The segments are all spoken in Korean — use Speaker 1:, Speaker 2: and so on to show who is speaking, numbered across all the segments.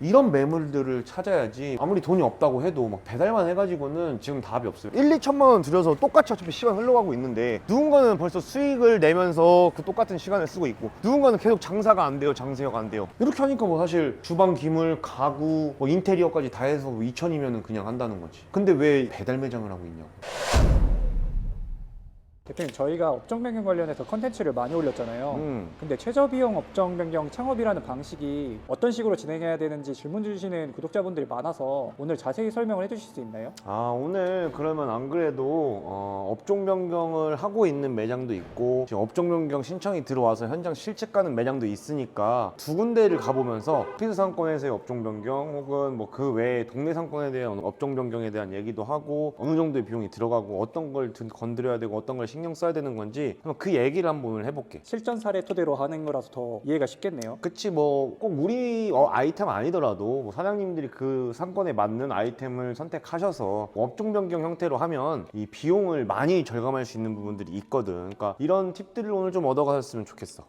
Speaker 1: 이런 매물들을 찾아야지. 아무리 돈이 없다고 해도 막 배달만 해가지고는 지금 답이 없어요. 1, 2천만 원 들여서 똑같이 어차피 시간 흘러가고 있는데 누군가는 벌써 수익을 내면서 그 똑같은 시간을 쓰고 있고 누군가는 계속 장사가 안 돼요. 장세가 안 돼요. 이렇게 하니까 뭐 사실 주방, 기물, 가구, 뭐 인테리어까지 다 해서 뭐 2천이면은 그냥 한다는 거지. 근데 왜 배달 매장을 하고 있냐고.
Speaker 2: 대표님, 저희가 업종 변경 관련해서 컨텐츠를 많이 올렸잖아요. 근데 최저비용 업종 변경 창업이라는 방식이 어떤 식으로 진행해야 되는지 질문 주시는 구독자분들이 많아서 오늘 자세히 설명을 해주실 수 있나요?
Speaker 1: 오늘 그러면 안 그래도 업종 변경을 하고 있는 매장도 있고 지금 업종 변경 신청이 들어와서 현장 실측 가는 매장도 있으니까 두 군데를 가보면서 오피스 상권에서의 업종 변경 혹은 뭐 그 외에 동네 상권에 대한 업종 변경에 대한 얘기도 하고 어느 정도의 비용이 들어가고 어떤 걸 건드려야 되고 어떤 걸 신경 써야 되는 건지 한번 그 얘기를 한번 오늘 해볼게.
Speaker 2: 실전 사례 토대로 하는 거라서 더 이해가 쉽겠네요.
Speaker 1: 그치, 뭐 꼭 우리 아이템 아니더라도 뭐 사장님들이 그 상권에 맞는 아이템을 선택하셔서 뭐 업종 변경 형태로 하면 이 비용을 많이 절감할 수 있는 부분들이 있거든. 그러니까 이런 팁들을 오늘 좀 얻어갔으면 좋겠어.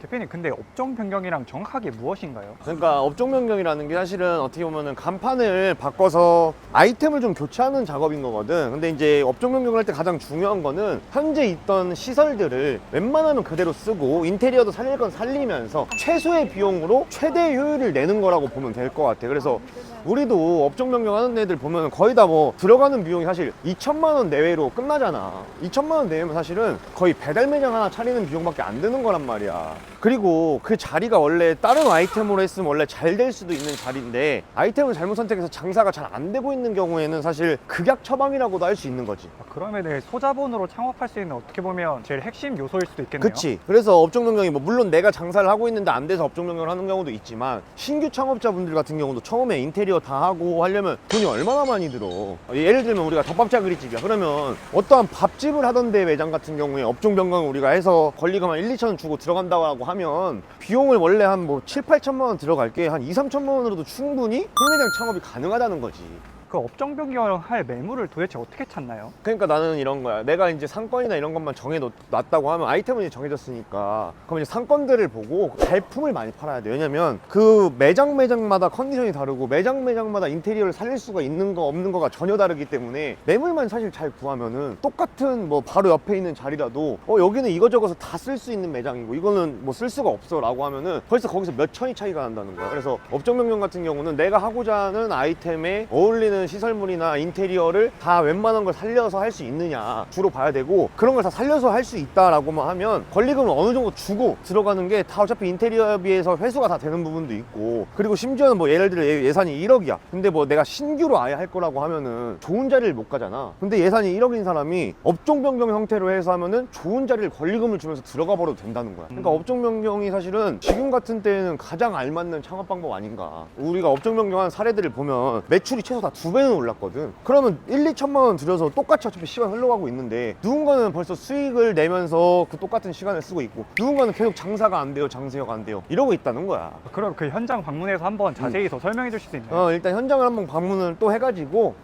Speaker 2: 대표님, 근데 업종 변경이랑 정확하게 무엇인가요?
Speaker 1: 그러니까 업종 변경이라는 게 사실은 어떻게 보면은 간판을 바꿔서 아이템을 좀 교체하는 작업인 거거든. 근데 이제 업종 변경을 할 때 가장 중요한 거는 현재 있던 시설들을 웬만하면 그대로 쓰고 인테리어도 살릴 건 살리면서 최소의 비용으로 최대의 효율을 내는 거라고 보면 될 것 같아. 그래서 우리도 업종 변경하는 애들 보면 거의 다 뭐 들어가는 비용이 사실 2천만 원 내외로 끝나잖아. 2천만 원 내외면 사실은 거의 배달 매장 하나 차리는 비용밖에 안 드는 거란 말이야. 그리고 그 자리가 원래 다른 아이템으로 했으면 원래 잘 될 수도 있는 자리인데 아이템을 잘못 선택해서 장사가 잘 안 되고 있는 경우에는 사실 극약 처방이라고도 할 수 있는 거지.
Speaker 2: 그러면은 소자본으로 창업할 수 있는 어떻게 보면 제일 핵심 요소일 수도 있겠네요.
Speaker 1: 그치. 그래서 업종 변경이 뭐 물론 내가 장사를 하고 있는데 안 돼서 업종 변경을 하는 경우도 있지만 신규 창업자분들 같은 경우도 처음에 인테리어 다 하고 하려면 돈이 얼마나 많이 들어. 예를 들면 우리가 덮밥짜그리집이야. 그러면 어떠한 밥집을 하던 데 매장 같은 경우에 업종 변경을 우리가 해서 권리금만 1, 2천 원 주고 들어간다고 하면 비용을 원래 한 뭐 7, 8천만 원 들어갈 게 한 2, 3천만 원으로도 충분히 홀매장 창업이 가능하다는 거지.
Speaker 2: 그 업종 변경을 할 매물을 도대체 어떻게 찾나요?
Speaker 1: 그러니까 나는 이런 거야. 내가 이제 상권이나 이런 것만 정해놨다고 하면 아이템은 이제 정해졌으니까 그럼 이제 상권들을 보고 발품을 많이 팔아야 돼. 왜냐면 그 매장마다 컨디션이 다르고 매장마다 인테리어를 살릴 수가 있는 거 없는 거가 전혀 다르기 때문에 매물만 사실 잘 구하면은 똑같은 뭐 바로 옆에 있는 자리라도 여기는 이거저거 다 쓸 수 있는 매장이고 이거는 뭐 쓸 수가 없어 라고 하면은 벌써 거기서 몇 천이 차이가 난다는 거야. 그래서 업종 변경 같은 경우는 내가 하고자 하는 아이템에 어울리는 시설물이나 인테리어를 다 웬만한 걸 살려서 할 수 있느냐 주로 봐야 되고 그런 걸 다 살려서 할 수 있다라고만 하면 권리금을 어느 정도 주고 들어가는 게 다 어차피 인테리어에 비해서 회수가 다 되는 부분도 있고 그리고 심지어는 뭐 예를 들어 예산이 1억이야 근데 뭐 내가 신규로 아예 할 거라고 하면은 좋은 자리를 못 가잖아. 근데 예산이 1억인 사람이 업종 변경 형태로 해서 하면은 좋은 자리를 권리금을 주면서 들어가 버려도 된다는 거야. 그러니까 업종 변경이 사실은 지금 같은 때에는 가장 알맞는 창업 방법 아닌가. 우리가 업종 변경한 사례들을 보면 매출이 최소 다 2배는 올랐거든. 그러면 1, 2천만 원 들여서 똑같이 어차피 시간 흘러가고 있는데 누군가는 벌써 수익을 내면서 그 똑같은 시간을 쓰고 있고 누군가는 계속 장사가 안 돼요. 장세가 안 돼요. 이러고 있다는 거야.
Speaker 2: 그럼 그 현장 방문해서 한번 자세히 더 설명해 주실 수 있나요?
Speaker 1: 일단 현장을 한번 방문을 또 해가지고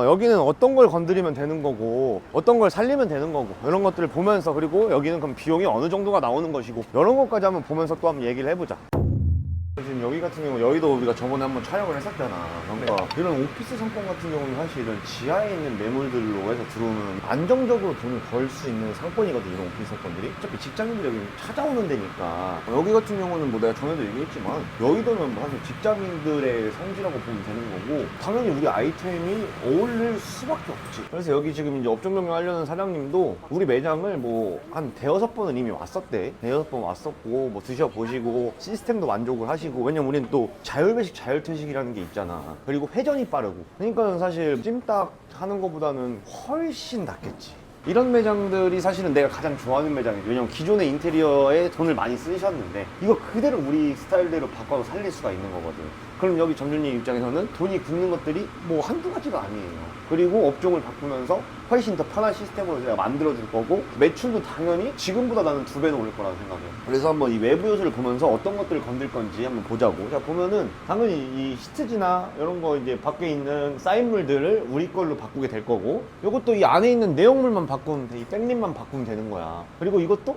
Speaker 1: 여기는 어떤 걸 건드리면 되는 거고 어떤 걸 살리면 되는 거고 이런 것들을 보면서 그리고 여기는 그럼 비용이 어느 정도가 나오는 것이고 이런 것까지 한번 보면서 또 한번 얘기를 해보자. 지금 여기 같은 경우 여의도 우리가 저번에 한번 촬영을 했었잖아. 그러니까 이런 오피스 상권 같은 경우는 사실은 지하에 있는 매물들로 해서 들어오면 안정적으로 돈을 벌 수 있는 상권이거든. 이런 오피스 상권들이 어차피 직장인들이 여기 찾아오는 데니까. 여기 같은 경우는 뭐 내가 전에도 얘기했지만 여의도는 뭐 사실 직장인들의 성지라고 보면 되는 거고 당연히 우리 아이템이 어울릴 수밖에 없지. 그래서 여기 지금 이제 업종 변경 하려는 사장님도 우리 매장을 뭐 한 대여섯 번은 이미 왔었대. 대여섯 번 왔었고 뭐 드셔보시고 시스템도 만족을 하시고 왜냐면 우리는 또 자율배식 자율퇴식이라는 게 있잖아. 그리고 회전이 빠르고 그러니까 사실 찜닭 하는 것보다는 훨씬 낫겠지. 이런 매장들이 사실은 내가 가장 좋아하는 매장이지. 왜냐면 기존의 인테리어에 돈을 많이 쓰셨는데 이거 그대로 우리 스타일대로 바꿔서 살릴 수가 있는 거거든. 그럼 여기 점주님 입장에서는 돈이 굳는 것들이 뭐 한두 가지가 아니에요. 그리고 업종을 바꾸면서 훨씬 더 편한 시스템으로 제가 만들어 줄 거고 매출도 당연히 지금보다 나는 2배는 오를 거라고 생각해요. 그래서 한번 이 외부 요소를 보면서 어떤 것들을 건들 건지 한번 보자고. 자, 보면은 당연히 이 시트지나 이런 거 이제 밖에 있는 사인물들을 우리 걸로 바꾸게 될 거고, 이것도 이 안에 있는 내용물만 바꾸면 돼. 이 백립만 바꾸면 되는 거야. 그리고 이것도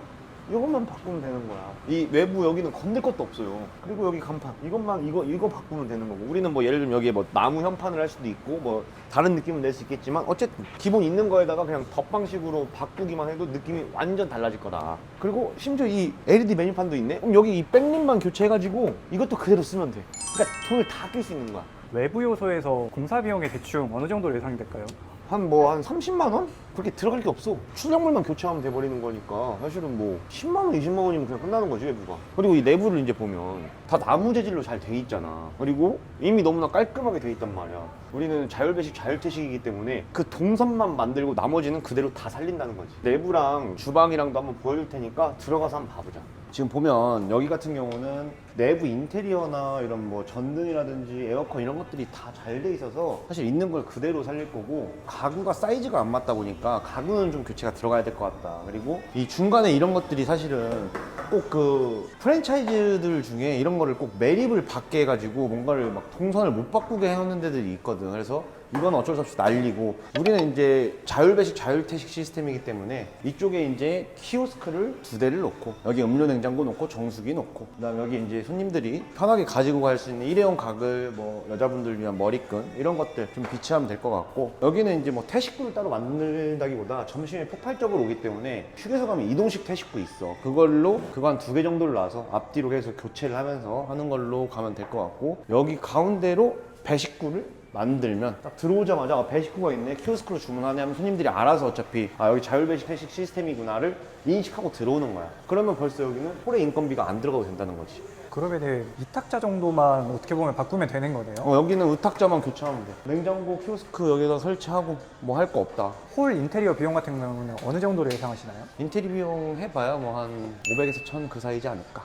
Speaker 1: 이것만 바꾸면 되는 거야. 이 외부 여기는 건들 것도 없어요. 그리고 여기 간판 이것만 이거 바꾸면 되는 거고. 우리는 뭐 예를 들면 여기에 뭐 나무 현판을 할 수도 있고 뭐 다른 느낌을 낼 수 있겠지만 어쨌든 기본 있는 거에다가 그냥 덧방식으로 바꾸기만 해도 느낌이 완전 달라질 거다. 그리고 심지어 이 LED 메뉴판도 있네. 그럼 여기 이 백립만 교체해가지고 이것도 그대로 쓰면 돼. 그러니까 돈을 다 아낄 수 있는 거야.
Speaker 2: 외부 요소에서 공사 비용이 대충 어느 정도로 예상이 될까요?
Speaker 1: 한 30만 원? 그렇게 들어갈 게 없어. 출력물만 교체하면 돼버리는 거니까 사실은 뭐 10만 원, 20만 원이면 그냥 끝나는 거지 외부가. 그리고 이 내부를 이제 보면 다 나무 재질로 잘 돼 있잖아. 그리고 이미 너무나 깔끔하게 돼 있단 말이야. 우리는 자율배식, 자율태식이기 때문에 그 동선만 만들고 나머지는 그대로 다 살린다는 거지. 내부랑 주방이랑도 한번 보여줄 테니까 들어가서 한번 봐보자. 지금 보면 여기 같은 경우는 내부 인테리어나 이런 뭐 전등이라든지 에어컨 이런 것들이 다 잘 돼 있어서 사실 있는 걸 그대로 살릴 거고, 가구가 사이즈가 안 맞다 보니까 가구는 좀 교체가 들어가야 될 것 같다. 그리고 이 중간에 이런 것들이 사실은 꼭 그 프랜차이즈들 중에 이런 거를 꼭 매립을 받게 해가지고 뭔가를 막 동선을 못 바꾸게 해놓는 데들이 있거든. 그래서 이건 어쩔 수 없이 날리고, 우리는 이제 자율배식, 자율태식 시스템이기 때문에 이쪽에 이제 키오스크를 2대를 놓고 여기 음료 냉장고 놓고 정수기 놓고, 그다음에 여기 이제 손님들이 편하게 가지고 갈 수 있는 일회용 가글, 뭐 여자분들 위한 머리끈 이런 것들 좀 비치하면 될 것 같고, 여기는 이제 뭐 태식구를 따로 만들다기보다 점심에 폭발적으로 오기 때문에 휴게소 가면 이동식 태식구 있어. 그거 한 2개 정도를 놔서 앞뒤로 해서 교체를 하면서 하는 걸로 가면 될 것 같고, 여기 가운데로 배식구를 만들면 딱 들어오자마자 배식구가 있네, 키오스크로 주문하네 하면 손님들이 알아서 어차피 여기 자율배식 태식 시스템이구나를 인식하고 들어오는 거야. 그러면 벌써 여기는 홀에 인건비가 안 들어가도 된다는 거지.
Speaker 2: 그러면은 이탁자 정도만 어떻게 보면 바꾸면 되는 거네요.
Speaker 1: 여기는 의탁자만 교체하면 돼. 냉장고, 키오스크 여기다 설치하고 뭐 할 거 없다.
Speaker 2: 홀 인테리어 비용 같은 경우는 어느 정도로 예상하시나요?
Speaker 1: 인테리어 비용 해봐야 뭐 한 500에서 1000 그 사이지 않을까.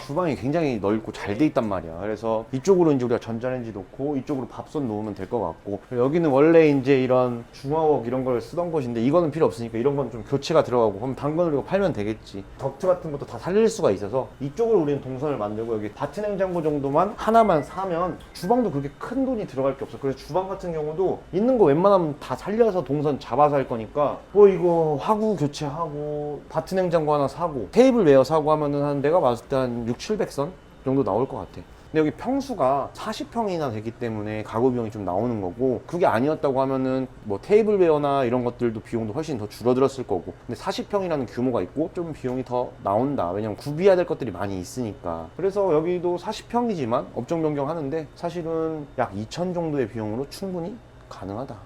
Speaker 1: 주방이 굉장히 넓고 잘 돼 있단 말이야. 그래서 이쪽으로 이제 우리가 전자레인지 놓고 이쪽으로 밥솥 놓으면 될 것 같고, 여기는 원래 이제 이런 중화웍 이런 걸 쓰던 곳인데 이거는 필요 없으니까 이런 건 좀 교체가 들어가고, 그럼 당근을 이거 팔면 되겠지. 덕트 같은 것도 다 살릴 수가 있어서 이쪽으로 우리는 동선을 만들고, 여기 바트 냉장고 정도만 하나만 사면 주방도 그렇게 큰 돈이 들어갈 게 없어. 그래서 주방 같은 경우도 있는 거 웬만하면 다 살려서 동선 잡아서 할 거니까, 뭐 이거 화구 교체하고 바트 냉장고 하나 사고 테이블웨어 사고 하면은 한 내가 봤을 때 한 700선 정도 나올 것 같아. 근데 여기 평수가 40평이나 되기 때문에 가구 비용이 좀 나오는 거고, 그게 아니었다고 하면은 뭐 테이블웨어나 이런 것들도 비용도 훨씬 더 줄어들었을 거고, 근데 40평이라는 규모가 있고 좀 비용이 더 나온다. 왜냐면 구비해야 될 것들이 많이 있으니까. 그래서 여기도 40평이지만 업종 변경하는데 사실은 약 2천 정도의 비용으로 충분히 가능하다.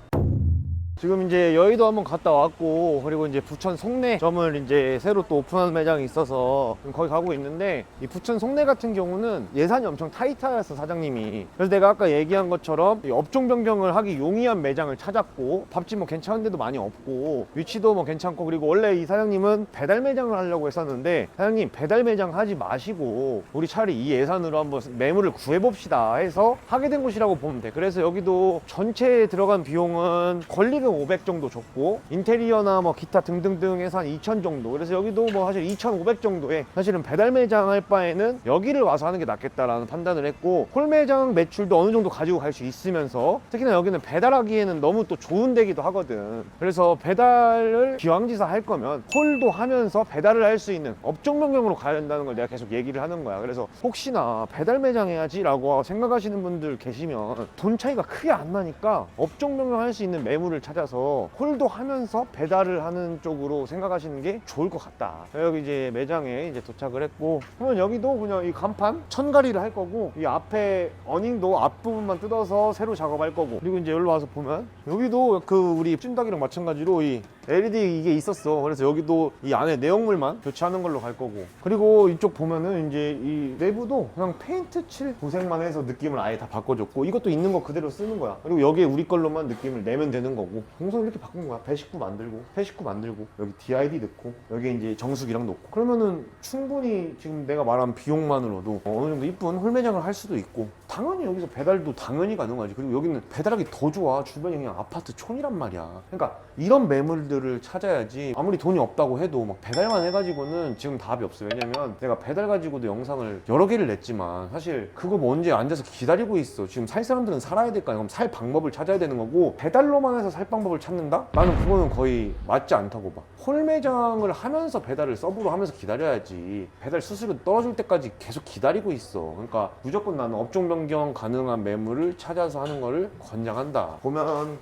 Speaker 1: 지금 이제 여의도 한번 갔다 왔고, 그리고 이제 부천 송내점을 이제 새로 또 오픈한 매장이 있어서 거기 가고 있는데, 이 부천 송내 같은 경우는 예산이 엄청 타이트했어, 사장님이. 그래서 내가 아까 얘기한 것처럼 이 업종 변경을 하기 용이한 매장을 찾았고, 밥집 뭐 괜찮은 데도 많이 없고 위치도 뭐 괜찮고, 그리고 원래 이 사장님은 배달 매장을 하려고 했었는데, 사장님 배달 매장 하지 마시고 우리 차라리 이 예산으로 한번 매물을 구해봅시다 해서 하게 된 곳이라고 보면 돼. 그래서 여기도 전체에 들어간 비용은 권리금 500 정도 줬고, 인테리어나 뭐 기타 등등등 해서 한 2,000 정도. 그래서 여기도 뭐 사실 2,500 정도에 사실은 배달 매장 할 바에는 여기를 와서 하는 게 낫겠다라는 판단을 했고, 홀 매장 매출도 어느 정도 가지고 갈 수 있으면서 특히나 여기는 배달하기에는 너무 또 좋은 데기도 하거든. 그래서 배달을 기왕지사 할 거면 홀도 하면서 배달을 할 수 있는 업종 변경으로 가야 된다는 걸 내가 계속 얘기를 하는 거야. 그래서 혹시나 배달 매장 해야지 라고 생각하시는 분들 계시면 돈 차이가 크게 안 나니까 업종 변경할 수 있는 매물을 찾아서 홀도 하면서 배달을 하는 쪽으로 생각하시는 게 좋을 것 같다. 여기 이제 매장에 이제 도착을 했고, 그러면 여기도 그냥 이 간판 천가리를 할 거고, 이 앞에 어닝도 앞부분만 뜯어서 새로 작업할 거고, 그리고 이제 여기로 와서 보면 여기도 그 우리 찜닭이랑 마찬가지로 이 LED 이게 있었어. 그래서 여기도 이 안에 내용물만 교체하는 걸로 갈 거고, 그리고 이쪽 보면은 이제 이 내부도 그냥 페인트 칠 도색만 해서 느낌을 아예 다 바꿔줬고, 이것도 있는 거 그대로 쓰는 거야. 그리고 여기에 우리 걸로만 느낌을 내면 되는 거고, 동선 이렇게 바꾼 거야. 배식구 만들고 회식구 만들고 여기 DID 넣고 여기 이제 정수기랑 놓고, 그러면은 충분히 지금 내가 말한 비용만으로도 어느 정도 이쁜 홀매장을 할 수도 있고, 당연히 여기서 배달도 당연히 가능하지. 그리고 여기는 배달하기 더 좋아. 주변이 그냥 아파트 촌이란 말이야. 그러니까 이런 매물들을 찾아야지. 아무리 돈이 없다고 해도 막 배달만 해가지고는 지금 답이 없어. 왜냐면 내가 배달 가지고도 영상을 여러 개를 냈지만 사실 그거 뭐 언제 앉아서 기다리고 있어. 지금 살 사람들은 살아야 될 거 아니야. 그럼 살 방법을 찾아야 되는 거고, 배달로만 해서 살 방법을 찾는다? 나는 그거는 거의 맞지 않다고 봐. 홀매장을 하면서 배달을 서브로 하면서 기다려야지. 배달 수수료 떨어질 때까지 계속 기다리고 있어. 그러니까 무조건 나는 업종 변경 가능한 매물을 찾아서 하는 거를 권장한다. 보면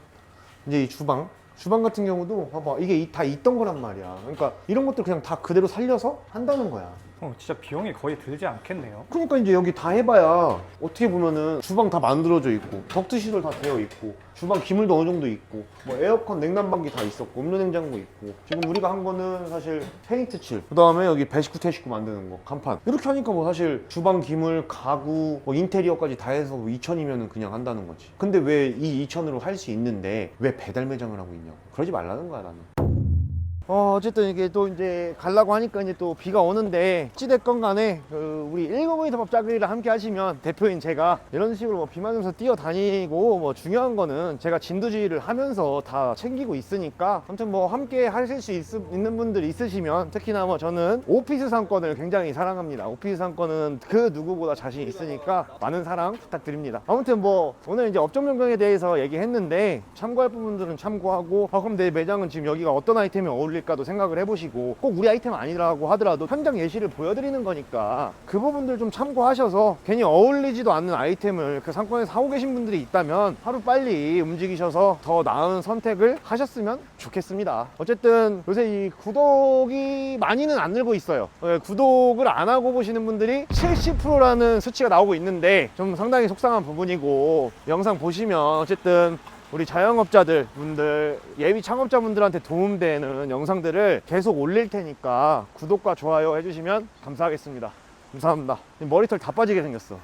Speaker 1: 이제 이 주방 같은 경우도 봐봐, 이게 다 있던 거란 말이야. 그러니까 이런 것들 그냥 다 그대로 살려서 한다는 거야.
Speaker 2: 진짜 비용이 거의 들지 않겠네요.
Speaker 1: 그러니까 이제 여기 다 해봐야 어떻게 보면은 주방 다 만들어져 있고, 덕트 시설 다 되어 있고, 주방 기물도 어느 정도 있고, 뭐 에어컨, 냉난방기 다 있었고, 음료냉장고 있고. 지금 우리가 한 거는 사실 페인트 칠, 그 다음에 여기 배식구 태식구 만드는 거, 간판. 이렇게 하니까 뭐 사실 주방 기물, 가구, 뭐 인테리어까지 다 해서 뭐 2,000이면은 그냥 한다는 거지. 근데 왜 이 2,000으로 할 수 있는데 왜 배달 매장을 하고 있냐고. 그러지 말라는 거야, 나는. 어쨌든 이게 또 이제 가려고 하니까 이제 또 비가 오는데, 어찌됐건 간에 우리 19모니터 법 짜그리를 함께 하시면 대표인 제가 이런 식으로 뭐 비 맞으면서 뛰어다니고, 뭐 중요한 거는 제가 진두지휘를 하면서 다 챙기고 있으니까, 아무튼 뭐 함께 하실 수 있는 분들이 있으시면, 특히나 뭐 저는 오피스 상권을 굉장히 사랑합니다. 오피스 상권은 그 누구보다 자신 있으니까 많은 사랑 부탁드립니다. 아무튼 뭐 오늘 이제 업종 변경에 대해서 얘기했는데, 참고할 부분들은 참고하고, 그럼 내 매장은 지금 여기가 어떤 아이템이 어울릴까도 생각을 해보시고, 꼭 우리 아이템 아니라고 하더라도 현장 예시를 보여드리는 거니까 그 부분들 좀 참고하셔서, 괜히 어울리지도 않는 아이템을 그 상권에서 사고 계신 분들이 있다면 하루 빨리 움직이셔서 더 나은 선택을 하셨으면 좋겠습니다. 어쨌든 요새 이 구독이 많이는 안 늘고 있어요. 구독을 안 하고 보시는 분들이 70%라는 수치가 나오고 있는데, 좀 상당히 속상한 부분이고, 영상 보시면 어쨌든 우리 자영업자들 분들, 예비 창업자분들한테 도움되는 영상들을 계속 올릴 테니까 구독과 좋아요 해주시면 감사하겠습니다. 감사합니다. 머리털 다 빠지게 생겼어.